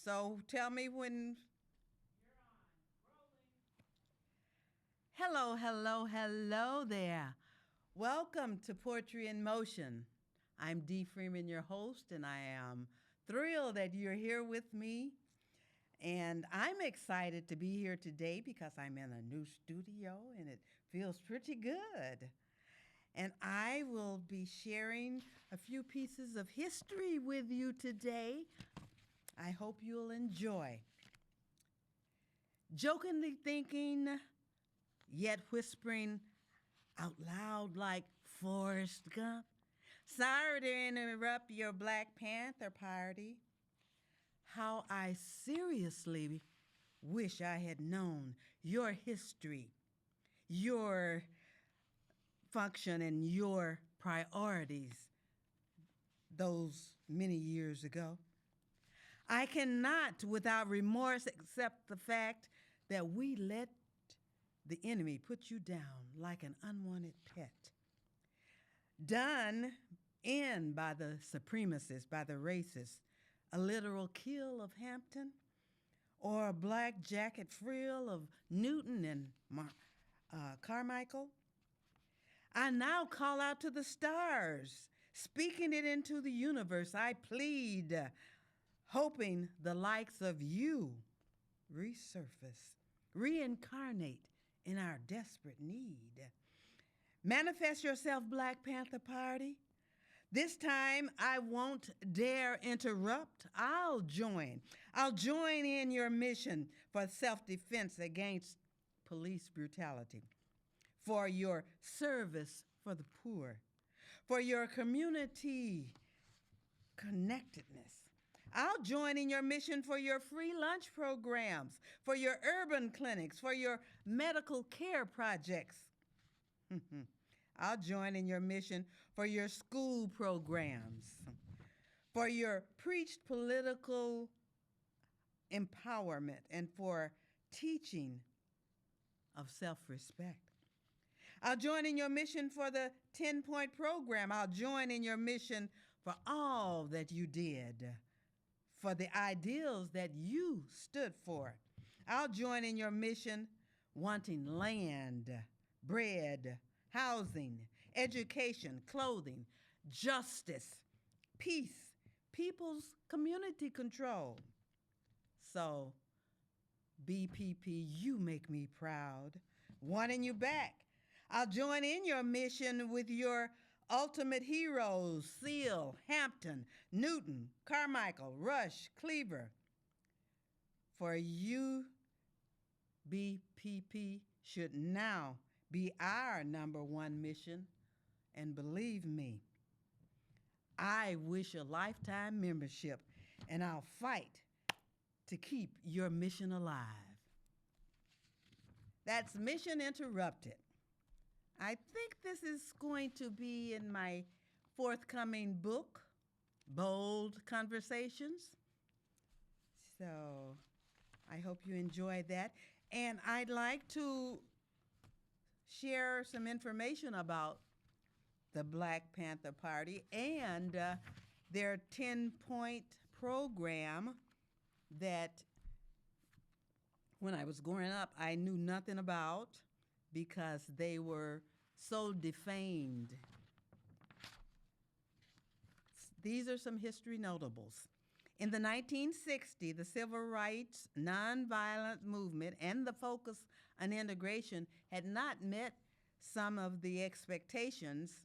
So tell me when. Hello, hello, hello there. Welcome to Poetry in Motion. I'm Dee Freeman, your host, and I am thrilled that you're here with me. And I'm excited to be here today because I'm in a new studio and it feels pretty good. And I will be sharing a few pieces of history with you today. I hope you'll enjoy. Jokingly thinking, yet whispering out loud like Forrest Gump. Sorry to interrupt your Black Panther party. How I seriously wish I had known your history, your function, and your priorities those many years ago. I cannot, without remorse, accept the fact that we let the enemy put you down like an unwanted pet. Done in by the supremacists, by the racists, a literal kill of Hampton, or a black jacket frill of Newton and Carmichael. I now call out to the stars, speaking it into the universe. I plead, hoping the likes of you resurface, reincarnate in our desperate need. Manifest yourself, Black Panther Party. This time, I won't dare interrupt. I'll join. I'll join in your mission for self-defense against police brutality, for your service for the poor, for your community connectedness. I'll join in your mission for your free lunch programs, for your urban clinics, for your medical care projects. I'll join in your mission for your school programs, for your preached political empowerment, and for teaching of self-respect. I'll join in your mission for the 10-point program. I'll join in your mission for all that you did, for the ideals that you stood for. I'll join in your mission wanting land, bread, housing, education, clothing, justice, peace, people's community control. So, BPP, you make me proud. Wanting you back. I'll join in your mission with your ultimate heroes, Seal, Hampton, Newton, Carmichael, Rush, Cleaver. For you, BPP should now be our number one mission. And believe me, I wish a lifetime membership, and I'll fight to keep your mission alive. That's Mission Interrupted. I think this is going to be in my forthcoming book, Bold Conversations. So I hope you enjoy that. And I'd like to share some information about the Black Panther Party and their 10-point program that when I was growing up, I knew nothing about because they were so defamed. These are some history notables. In the 1960s, the civil rights nonviolent movement and the focus on integration had not met some of the expectations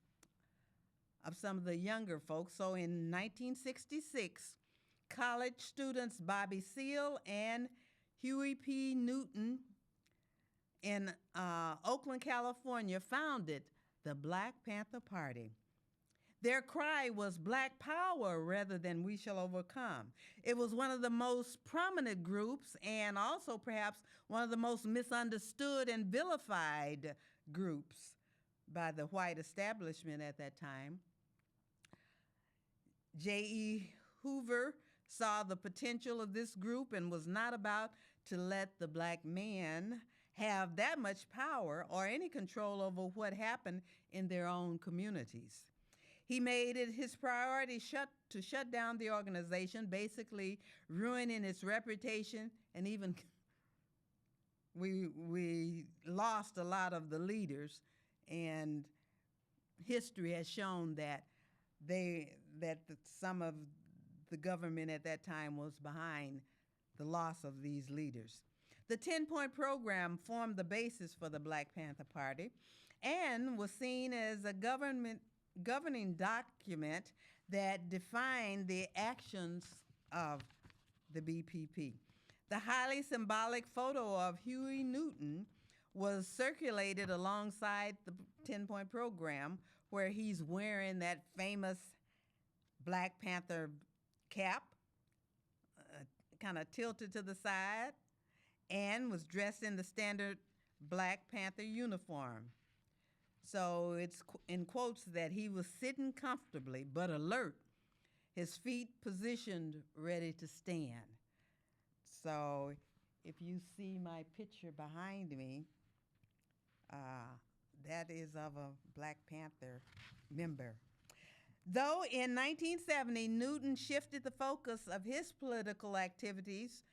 of some of the younger folks. So in 1966, college students Bobby Seale and Huey P. Newton in Oakland, California, founded the Black Panther Party. Their cry was Black Power rather than We Shall Overcome. It was one of the most prominent groups and also perhaps one of the most misunderstood and vilified groups by the white establishment at that time. J.E. Hoover saw the potential of this group and was not about to let the black man have that much power or any control over what happened in their own communities. He made it his priority to shut down the organization, basically ruining its reputation, and even we lost a lot of the leaders, and history has shown that some of the government at that time was behind the loss of these leaders. The 10-point program formed the basis for the Black Panther Party and was seen as a governing document that defined the actions of the BPP. The highly symbolic photo of Huey Newton was circulated alongside the 10-point program, where he's wearing that famous Black Panther cap, kind of tilted to the side, and was dressed in the standard Black Panther uniform. So it's in quotes that he was sitting comfortably but alert, his feet positioned ready to stand. So if you see my picture behind me, that is of a Black Panther member. Though in 1970, Newton shifted the focus of his political activities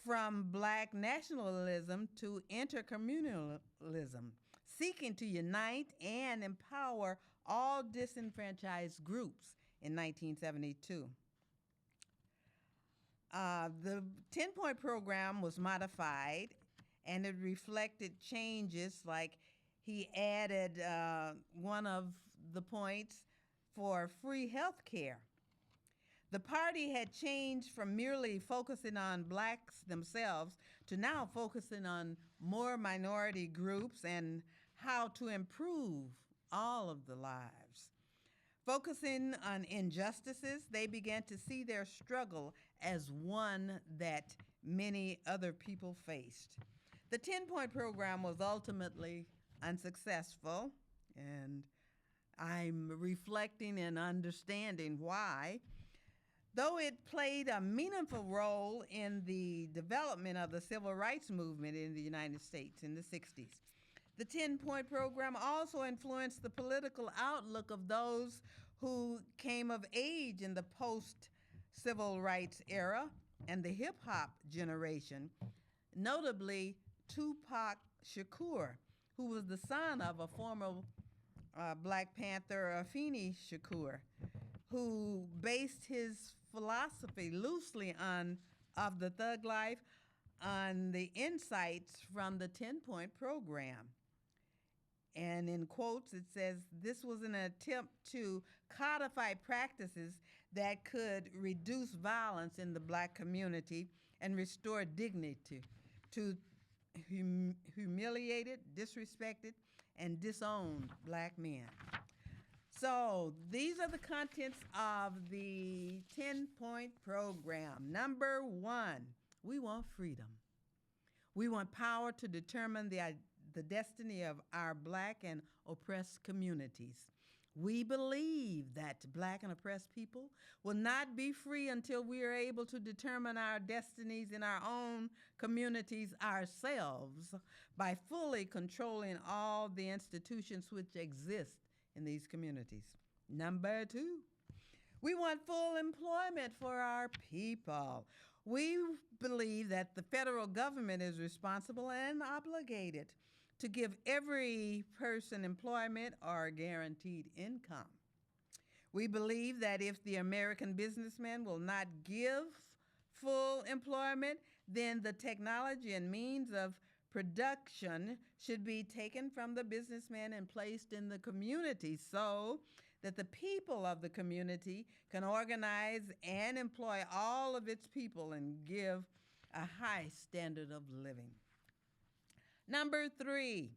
from Black nationalism to intercommunalism, seeking to unite and empower all disenfranchised groups in 1972. The 10-point program was modified, and it reflected changes, like he added one of the points for free health care. The party had changed from merely focusing on blacks themselves to now focusing on more minority groups and how to improve all of the lives. Focusing on injustices, they began to see their struggle as one that many other people faced. The 10-point program was ultimately unsuccessful, and I'm reflecting and understanding why. Though it played a meaningful role in the development of the civil rights movement in the United States in the 60s, the 10-point program also influenced the political outlook of those who came of age in the post-civil rights era and the hip-hop generation, notably Tupac Shakur, who was the son of a former Black Panther, Afeni Shakur, who based his philosophy loosely of the thug life on the insights from the 10-point program. And in quotes, it says, this was an attempt to codify practices that could reduce violence in the Black community and restore dignity to humiliated, disrespected, and disowned Black men. So these are the contents of the 10-point program. Number one, we want freedom. We want power to determine the destiny of our Black and oppressed communities. We believe that Black and oppressed people will not be free until we are able to determine our destinies in our own communities ourselves by fully controlling all the institutions which exist in these communities. Number two, we want full employment for our people. We believe that the federal government is responsible and obligated to give every person employment or guaranteed income. We believe that if the American businessman will not give full employment, then the technology and means of production should be taken from the businessman and placed in the community so that the people of the community can organize and employ all of its people and give a high standard of living. Number three,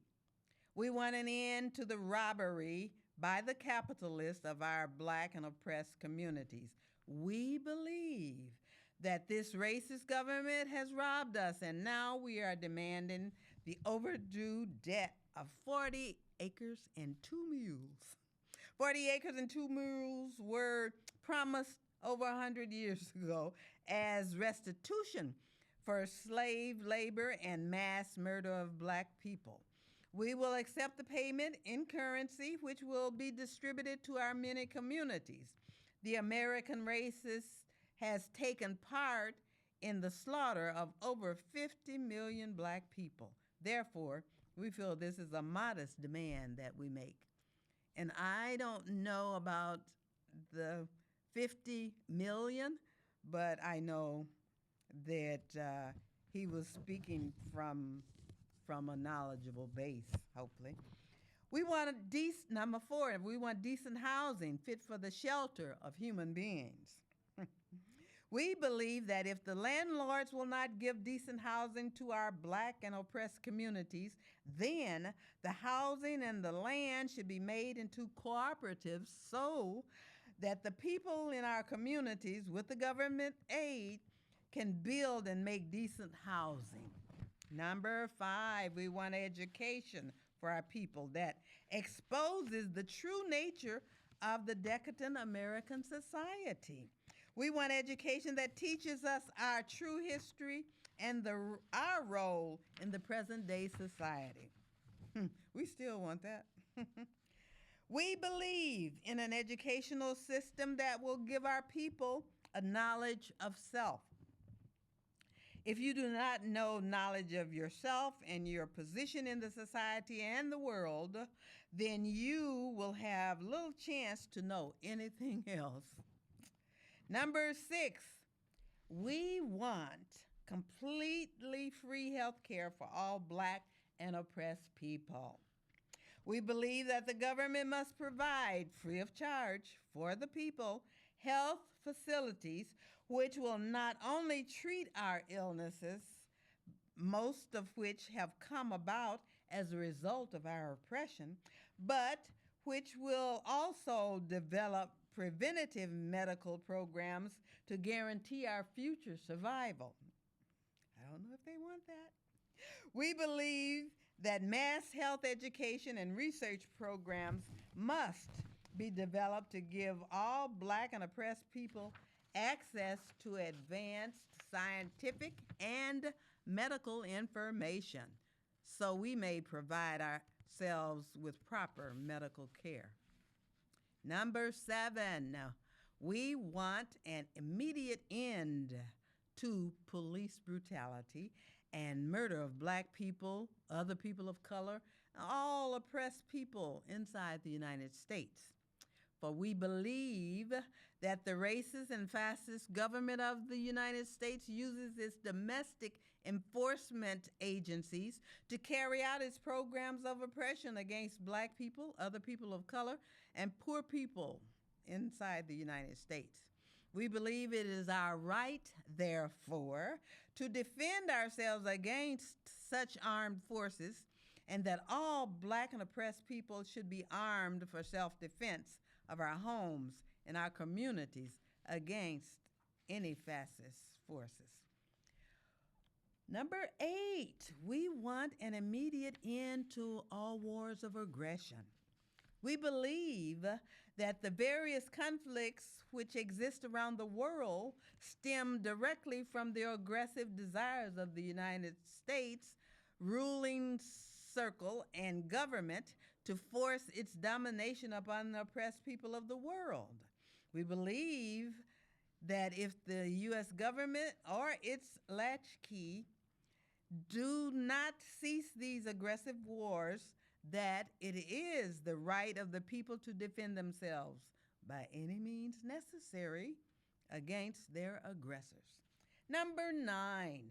we want an end to the robbery by the capitalists of our Black and oppressed communities. We believe that this racist government has robbed us, and now we are demanding the overdue debt of 40 acres and 2 mules. 40 acres and 2 mules were promised over 100 years ago as restitution for slave labor and mass murder of Black people. We will accept the payment in currency, which will be distributed to our many communities. The American racist has taken part in the slaughter of over 50 million black people. Therefore, we feel this is a modest demand that we make. And I don't know about the 50 million, but I know that he was speaking from a knowledgeable base, hopefully. We want a decent, number four, we want decent housing fit for the shelter of human beings. We believe that if the landlords will not give decent housing to our black and oppressed communities, then the housing and the land should be made into cooperatives so that the people in our communities, with the government aid, can build and make decent housing. Number five, we want education for our people that exposes the true nature of the decadent American society. We want education that teaches us our true history and our role in the present day society. We still want that. We believe in an educational system that will give our people a knowledge of self. If you do not know knowledge of yourself and your position in the society and the world, then you will have little chance to know anything else. Number six, we want completely free health care for all black and oppressed people. We believe that the government must provide free of charge for the people health facilities which will not only treat our illnesses, most of which have come about as a result of our oppression, but which will also develop preventative medical programs to guarantee our future survival. I don't know if they want that. We believe that mass health education and research programs must be developed to give all black and oppressed people access to advanced scientific and medical information so we may provide ourselves with proper medical care. Number seven, we want an immediate end to police brutality and murder of black people, other people of color, all oppressed people inside the United States. For we believe that the racist and fascist government of the United States uses its domestic enforcement agencies to carry out its programs of oppression against black people, other people of color, and poor people inside the United States. We believe it is our right, therefore, to defend ourselves against such armed forces, and that all black and oppressed people should be armed for self-defense of our homes and our communities against any fascist forces. Number eight, we want an immediate end to all wars of aggression. We believe that the various conflicts which exist around the world stem directly from the aggressive desires of the United States ruling circle and government to force its domination upon the oppressed people of the world. We believe that if the U.S. government or its latchkey do not cease these aggressive wars, that it is the right of the people to defend themselves by any means necessary against their aggressors. Number nine,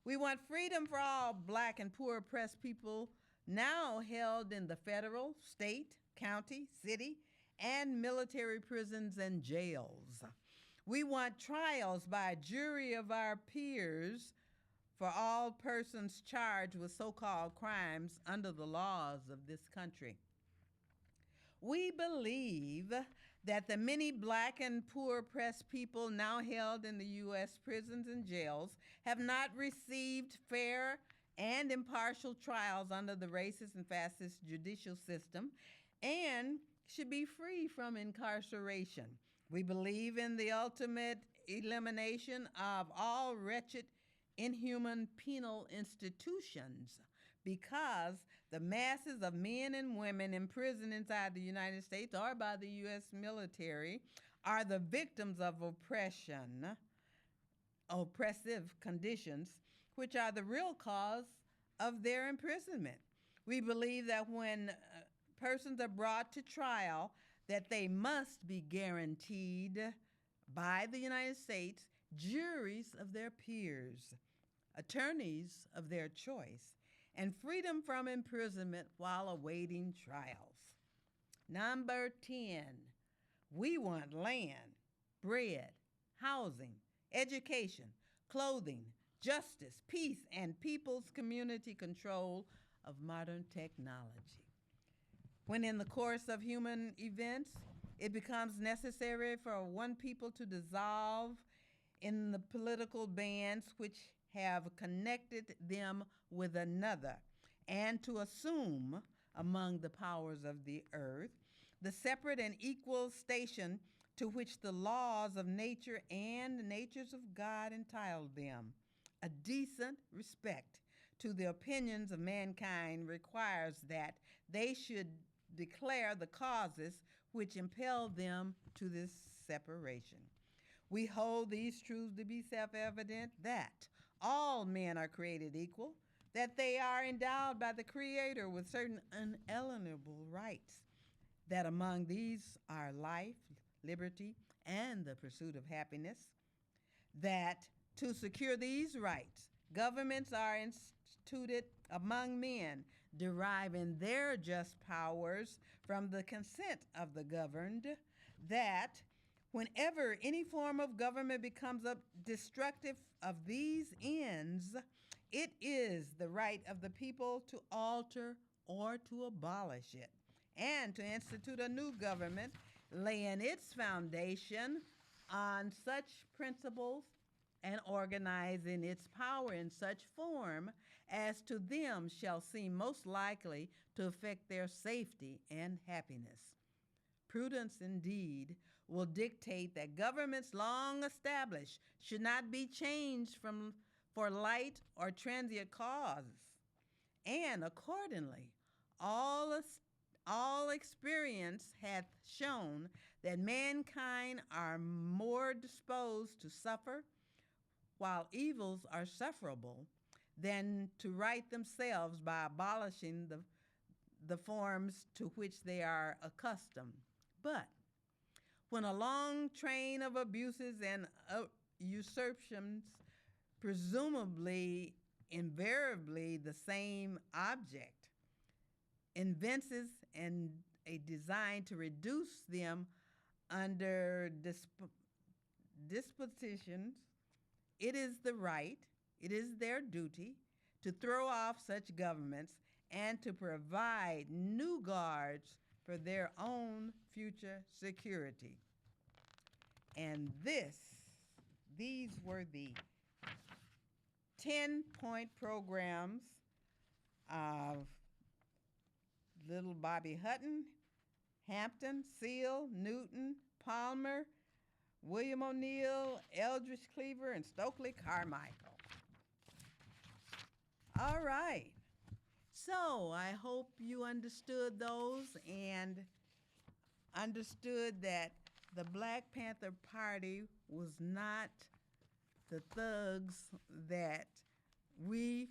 we want freedom for all black and poor oppressed people now held in the federal, state, county, city, and military prisons and jails. We want trials by a jury of our peers for all persons charged with so-called crimes under the laws of this country. We believe that the many black and poor oppressed people now held in the U.S. prisons and jails have not received fair and impartial trials under the racist and fascist judicial system and should be free from incarceration. We believe in the ultimate elimination of all wretched, inhuman penal institutions because the masses of men and women imprisoned inside the United States or by the U.S. military are the victims of oppressive conditions, which are the real cause of their imprisonment. We believe that when persons are brought to trial, that they must be guaranteed by the United States juries of their peers, attorneys of their choice, and freedom from imprisonment while awaiting trials. Number 10, we want land, bread, housing, education, clothing, justice, peace, and people's community control of modern technology. When in the course of human events, it becomes necessary for one people to dissolve in the political bands which have connected them with another, and to assume among the powers of the earth the separate and equal station to which the laws of nature and the natures of God entitle them. A decent respect to the opinions of mankind requires that they should declare the causes which impel them to this separation. We hold these truths to be self-evident that all men are created equal, that they are endowed by the Creator with certain unalienable rights, that among these are life, liberty, and the pursuit of happiness, that to secure these rights, governments are instituted among men, deriving their just powers from the consent of the governed, that whenever any form of government becomes destructive of these ends, it is the right of the people to alter or to abolish it, and to institute a new government, laying its foundation on such principles and organizing its power in such form as to them shall seem most likely to affect their safety and happiness. Prudence, indeed, will dictate that governments long established should not be changed for light or transient cause, and accordingly, all experience hath shown that mankind are more disposed to suffer while evils are sufferable than to right themselves by abolishing the forms to which they are accustomed. But when a long train of abuses and usurpations, presumably invariably the same object, evinces and a design to reduce them under dispositions, it is their duty to throw off such governments and to provide new guards for their own future security. And these were the 10-point programs of little Bobby Hutton, Hampton, Seal, Newton, Palmer, William O'Neill, Eldridge Cleaver, and Stokely Carmichael. All right. So I hope you understood those and understood that the Black Panther Party was not the thugs that we,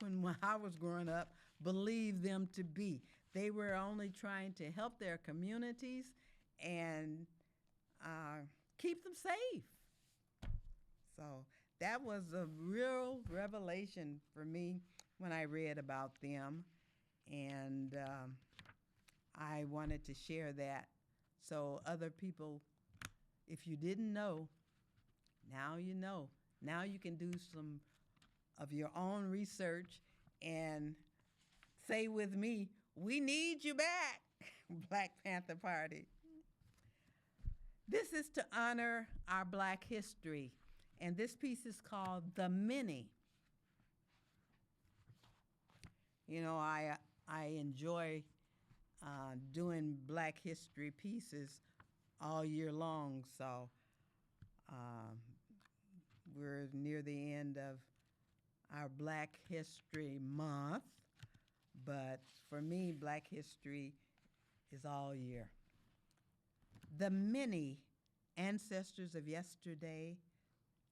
when I was growing up, believed them to be. They were only trying to help their communities and keep them safe. So that was a real revelation for me when I read about them. And I wanted to share that so other people, if you didn't know, now you know. Now you can do some of your own research and say with me, we need you back, Black Panther Party. This is to honor our Black history, and this piece is called The Many. You know, I enjoy doing Black history pieces all year long, so we're near the end of our Black History Month, but for me, Black history is all year. The many ancestors of yesterday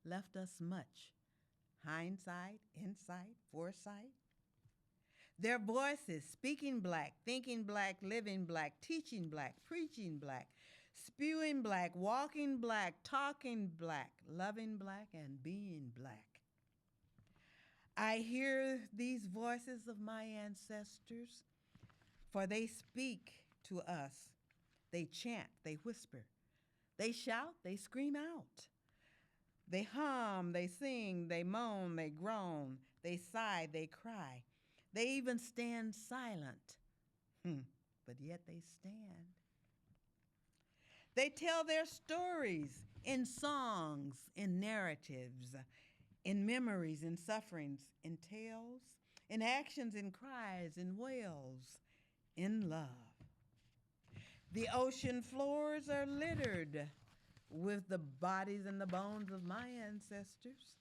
left us much hindsight, insight, foresight. Their voices, speaking Black, thinking Black, living Black, teaching Black, preaching Black, spewing Black, walking Black, talking Black, loving Black, and being Black. I hear these voices of my ancestors, for they speak to us. They chant, they whisper, they shout, they scream out. They hum, they sing, they moan, they groan, they sigh, they cry. They even stand silent, but yet they stand. They tell their stories in songs, in narratives, in memories, in sufferings, in tales, in actions, in cries, in wails, in love. The ocean floors are littered with the bodies and the bones of my ancestors.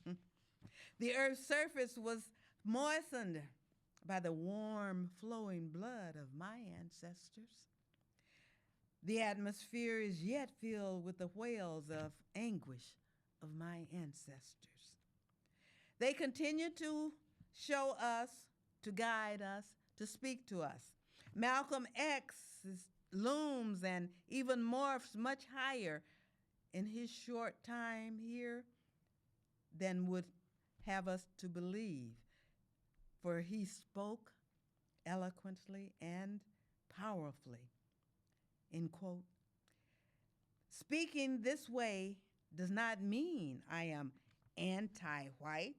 The earth's surface was moistened by the warm, flowing blood of my ancestors. The atmosphere is yet filled with the wails of anguish of my ancestors. They continue to show us, to guide us, to speak to us. Malcolm X looms and even morphs much higher in his short time here than would have us to believe, for he spoke eloquently and powerfully, end quote. Speaking this way does not mean I am anti-white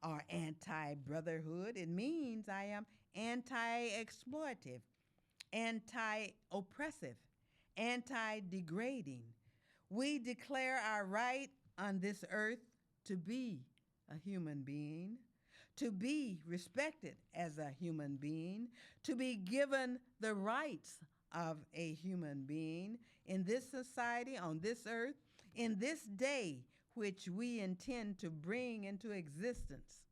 or anti-brotherhood. It means I am anti-exploitive, anti-oppressive, anti-degrading. We declare our right on this earth to be a human being, to be respected as a human being, to be given the rights of a human being in this society, on this earth, in this day, which we intend to bring into existence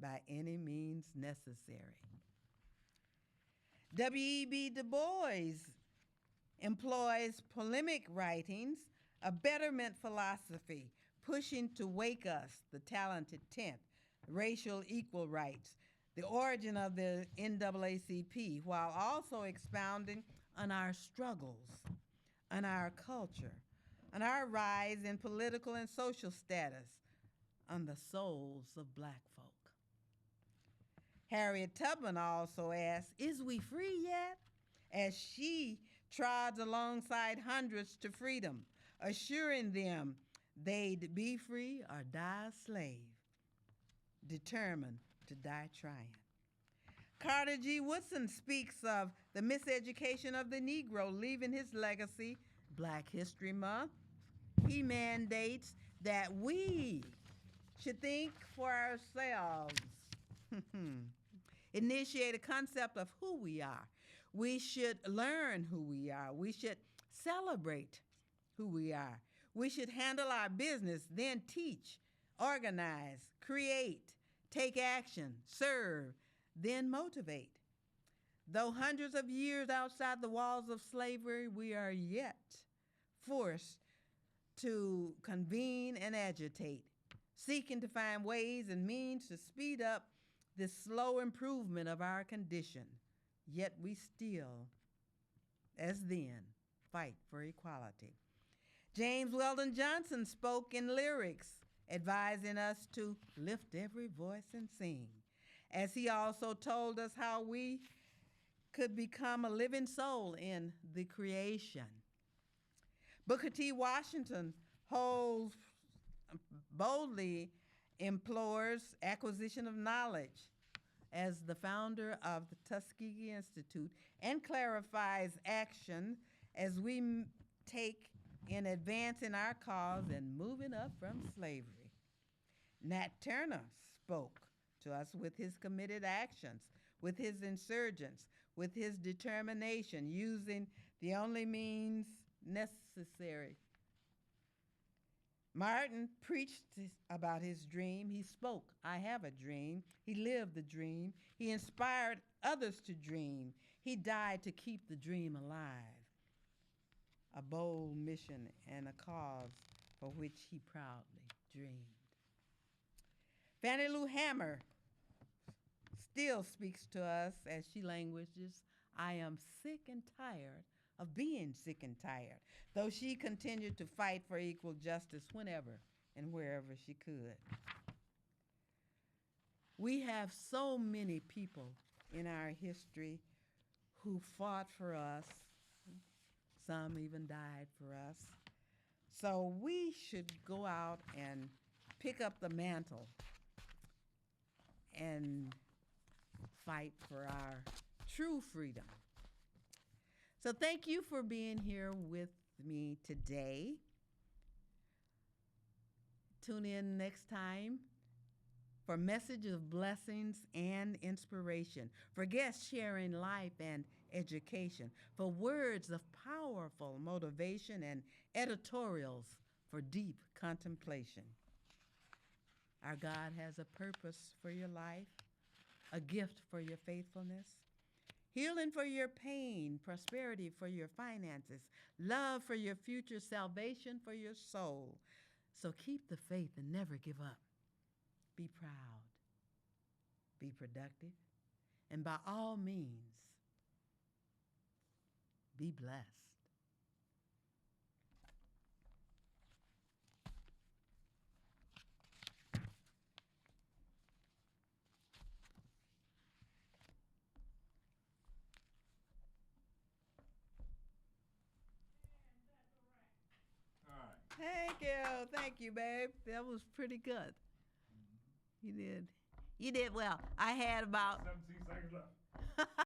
by any means necessary. W.E.B. Du Bois employs polemic writings, a betterment philosophy, pushing to wake us, the talented 10th, racial equal rights, the origin of the NAACP, while also expounding on our struggles, on our culture, on our rise in political and social status, on the souls of Black folk. Harriet Tubman also asks, is we free yet? As she trods alongside hundreds to freedom, assuring them they'd be free or die a slave, determined to die trying. Carter G. Woodson speaks of the miseducation of the Negro, leaving his legacy, Black History Month. He mandates that we should think for ourselves, initiate a concept of who we are. We should learn who we are. We should celebrate who we are. We should handle our business, then teach, organize, create, take action, serve, then motivate. Though hundreds of years outside the walls of slavery, we are yet forced to convene and agitate, seeking to find ways and means to speed up this slow improvement of our condition. Yet we still, as then, fight for equality. James Weldon Johnson spoke in lyrics, advising us to lift every voice and sing, as he also told us how we could become a living soul in the creation. Booker T. Washington boldly implores acquisition of knowledge as the founder of the Tuskegee Institute and clarifies action as we take in advancing our cause and moving up from slavery. Nat Turner spoke to us with his committed actions, with his insurgents, with his determination, using the only means necessary Martin preached about his dream. He spoke, I have a dream. He lived the dream. He inspired others to dream. He died to keep the dream alive. A bold mission and a cause for which he proudly dreamed. Fannie Lou Hammer still speaks to us as she languishes. I am sick and tired of being sick and tired, though she continued to fight for equal justice whenever and wherever she could. We have so many people in our history who fought for us. Some even died for us. So we should go out and pick up the mantle and fight for our true freedom. So thank you for being here with me today. Tune in next time for messages of blessings and inspiration, for guests sharing life and education, for words of powerful motivation and editorials for deep contemplation. Our God has a purpose for your life, a gift for your faithfulness, healing for your pain, prosperity for your finances, love for your future, salvation for your soul. So keep the faith and never give up. Be proud, be productive, and by all means, be blessed. Thank you, babe. That was pretty good. You did well. I had about 17 seconds left.